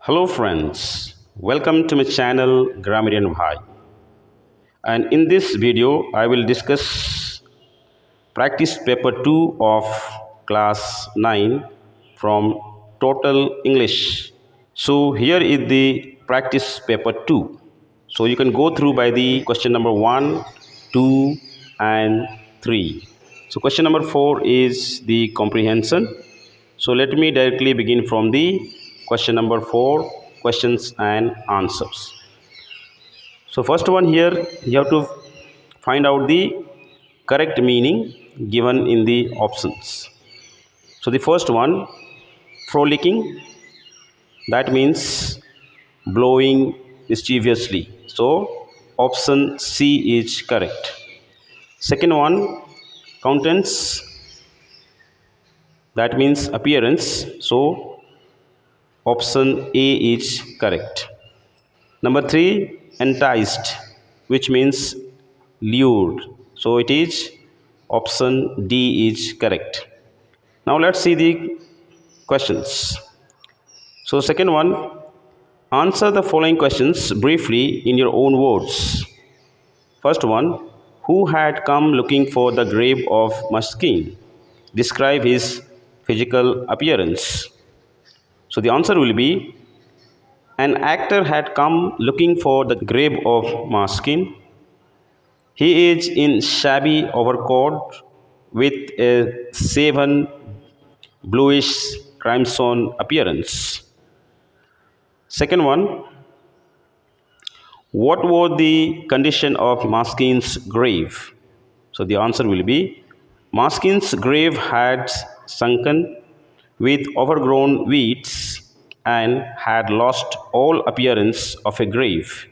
Hello friends, welcome to my channel Grammarian Bhai. And in this video I will discuss practice paper 2 of class 9 from total English. So here is the practice paper 2. So you can go through by the question number 1, 2 and 3. So question number 4 is the comprehension. So let me directly begin from the question number 4, questions and answers. So first one here, you have to find out the correct meaning given in the options. So the first one, frolicking, that means blowing mischievously. So option C is correct. Second one, countenance, that means appearance. So option A is correct. Number 3, enticed, which means lured. So it is option D is correct. Now let's see the questions. So second one, answer the following questions briefly in your own words. First one, who had come looking for the grave of Muskin? Describe his physical appearance. So the answer will be, an actor had come looking for the grave of Muskin. He is in shabby overcoat with a shaven bluish crimson appearance. Second one, what was the condition of Muskin's grave? So the answer will be, Muskin's grave had sunken with overgrown weeds and had lost all appearance of a grave.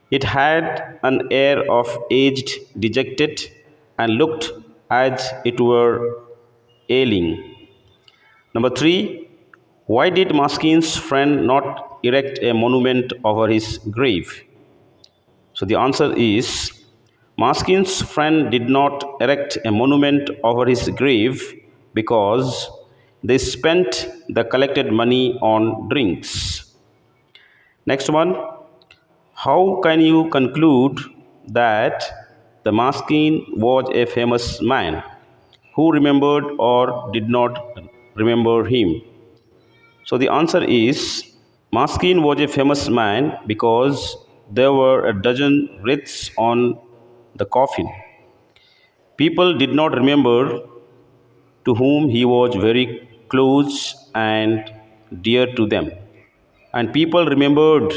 It had an air of aged, dejected, and looked as it were ailing. Number 3, why did Muskin's friend not erect a monument over his grave? So the answer is, Muskin's friend did not erect a monument over his grave because they spent the collected money on drinks. Next one, how can you conclude that the Muskin was a famous man? Who remembered or did not remember him? So the answer is, Muskin was a famous man because there were a dozen wreaths on the coffin. People did not remember to whom he was very close and dear to them, and people remembered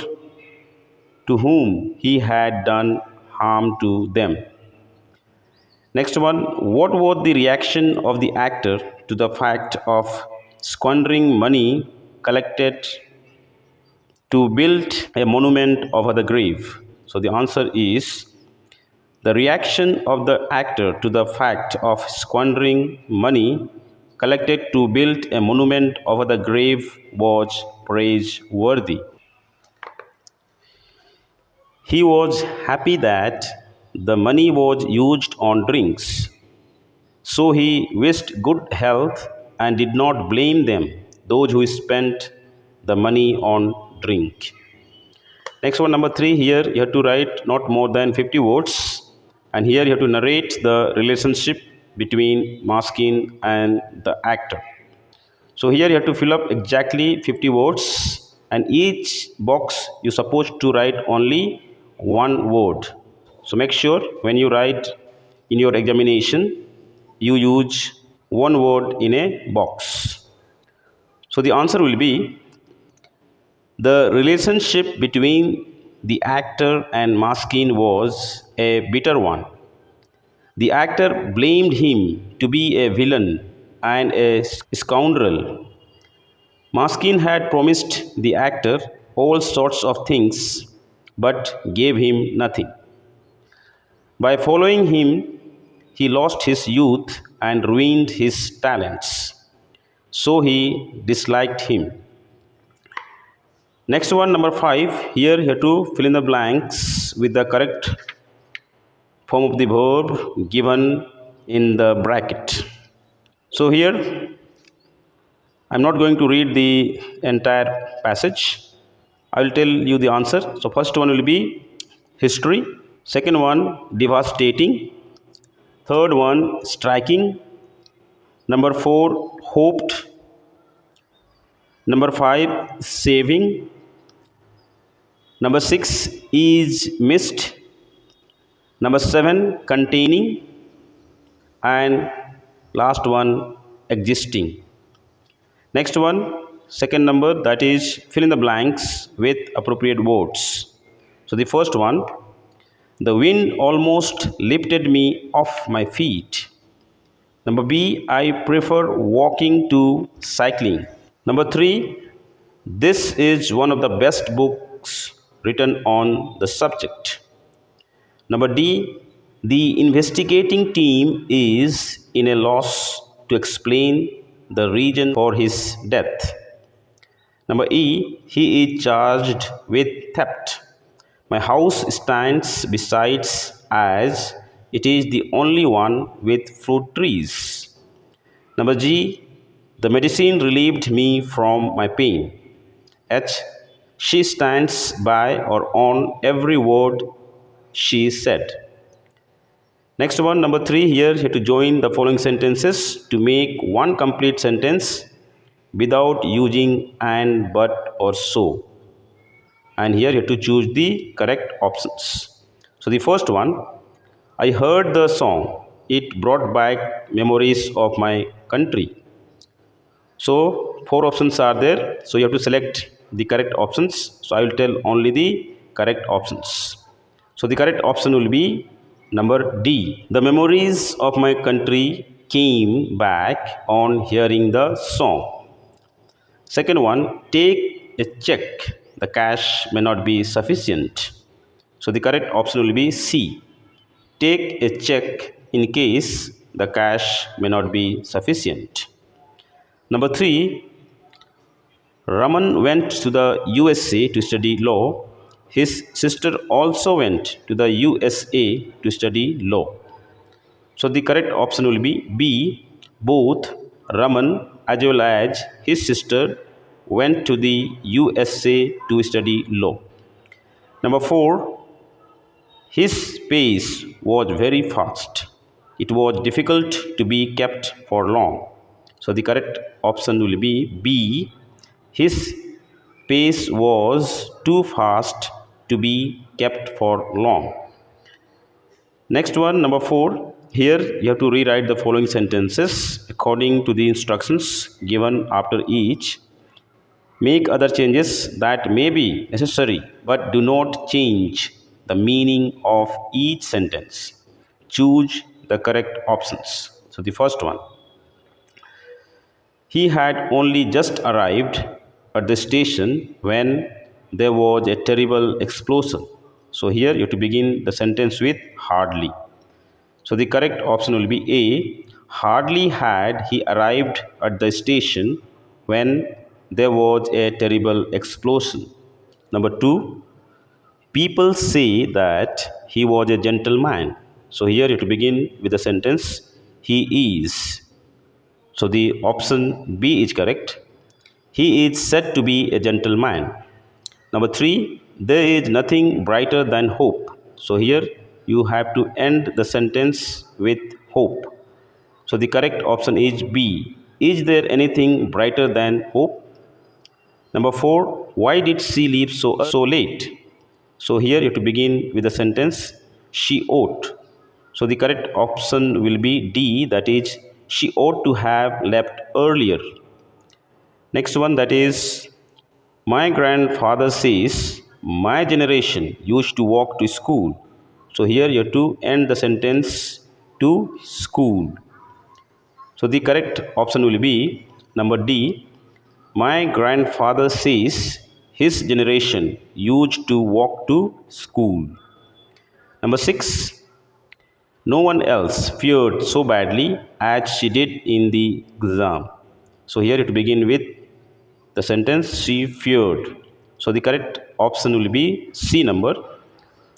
to whom he had done harm to them. Next one, what was the reaction of the actor to the fact of squandering money collected to build a monument over the grave? So the answer is, the reaction of the actor to the fact of squandering money collected to build a monument over the grave was praiseworthy. He was happy that the money was used on drinks, so he wished good health and did not blame them, those who spent the money on drink. Next one, number 3, here you have to write not more than 50 words, and here you have to narrate the relationship between Muskin and the actor. So here you have to fill up exactly 50 words, and each box you're supposed to write only one word. So make sure when you write in your examination, you use one word in a box. So the answer will be, the relationship between the actor and Muskin was a bitter one. The actor blamed him to be a villain and a scoundrel. Muskin had promised the actor all sorts of things but gave him nothing. By following him, he lost his youth and ruined his talents. So he disliked him. Next one, number 5. Here you have to fill in the blanks with the correct form of the verb given in the bracket. So here, I'm not going to read the entire passage. I will tell you the answer. So, first one will be history. Second one, devastating. Third one, striking. Number four, hoped. Number five, saving. Number six, is missed. Number seven, containing. And last one, existing. Next one, second number, that is fill in the blanks with appropriate words. So the first one, the wind almost lifted me off my feet. Number B, I prefer walking to cycling. Number three, this is one of the best books written on the subject. Number D, the investigating team is in a loss to explain the reason for his death. Number E, he is charged with theft. My house stands besides as it is the only one with fruit trees. Number G, the medicine relieved me from my pain. H, she stands by or on every word she said. Next one, number three, here you have to join the following sentences to make one complete sentence without using and, but, or so. And here you have to choose the correct options. So the first one, I heard the song. It brought back memories of my country. So four options are there. So you have to select the correct options. So I will tell only the correct options. So the correct option will be number D. The memories of my country came back on hearing the song. Second one, take a check. The cash may not be sufficient. So the correct option will be C. Take a check in case the cash may not be sufficient. Number three, Raman went to the USA to study law. His sister also went to the USA to study law. So the correct option will be B. Both Raman as well as his sister went to the USA to study law. Number four, his pace was very fast. It was difficult to be kept for long. So the correct option will be B. His pace was too fast to be kept for long. Next one, number four. Here you have to rewrite the following sentences according to the instructions given after each. Make other changes that may be necessary but do not change the meaning of each sentence. Choose the correct options. So the first one. He had only just arrived at the station when there was a terrible explosion. So here you have to begin the sentence with hardly. So the correct option will be A. Hardly had he arrived at the station when there was a terrible explosion. Number two, people say that he was a gentleman. So here you have to begin with the sentence he is. So the option B is correct. He is said to be a gentleman. Number three, there is nothing brighter than hope. So here you have to end the sentence with hope. So the correct option is B. Is there anything brighter than hope? Number four, why did she leave so late? So here you have to begin with the sentence she ought. So the correct option will be D, that is she ought to have left earlier. Next one, that is my grandfather says my generation used to walk to school. So here you have to end the sentence to school. So the correct option will be number D. My grandfather says his generation used to walk to school. Number 6. No one else feared so badly as she did in the exam. So here to begin with the sentence she feared. So the correct option will be C number.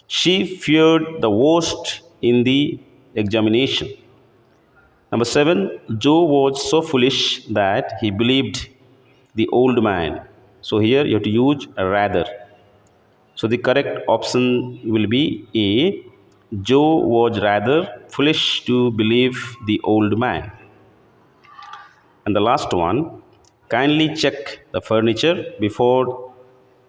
She feared the worst in the examination. Number 7. Joe was so foolish that he believed the old man. So here you have to use rather. So the correct option will be A. Joe was rather foolish to believe the old man. And the last one, kindly check the furniture before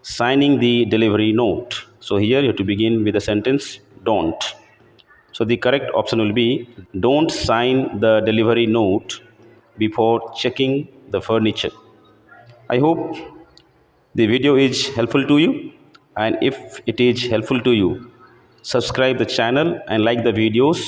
signing the delivery note. So here you have to begin with the sentence don't. So the correct option will be don't sign the delivery note before checking the furniture. I hope the video is helpful to you, and if it is helpful to you, subscribe the channel and like the videos.